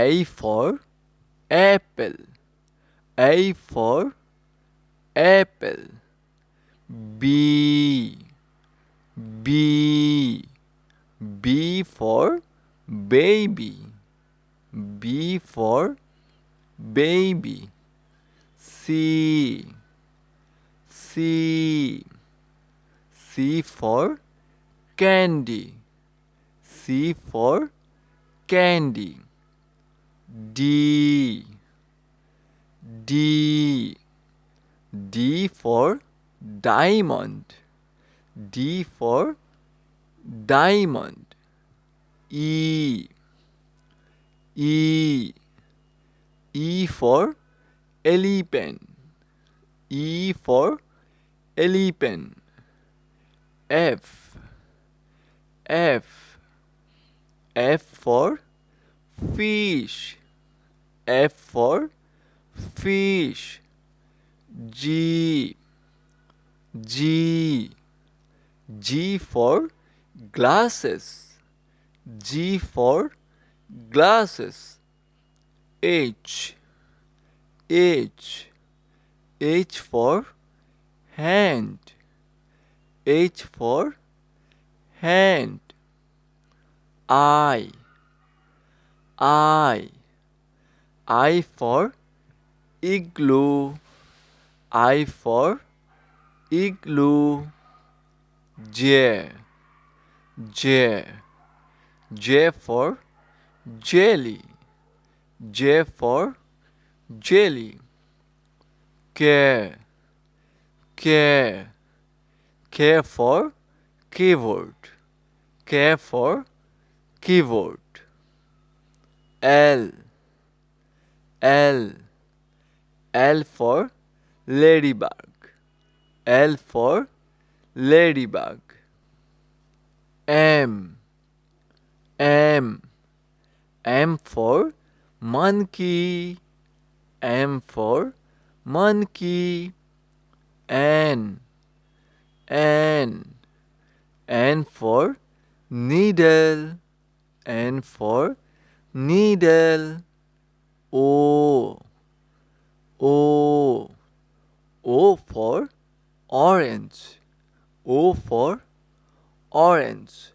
A for apple. A for apple. B. B. B for baby. B for baby. C. C. C for candy. C for candy. D. D. D for diamond. D for diamond. E. E. E for elephant. E for elephant. F. F. F for fish. F for fish. G. G. G for glasses. G for glasses. H. H. H for hand. H for hand. I. I. I for igloo. I for igloo. J. J. J for jelly. J for jelly. K. K. K for keyboard. K for keyboard. L. L. L for ladybug. L for ladybug. M. M. M for monkey. M for monkey. N. N. N for needle. N for needle. O. O. O for orange. O for orange.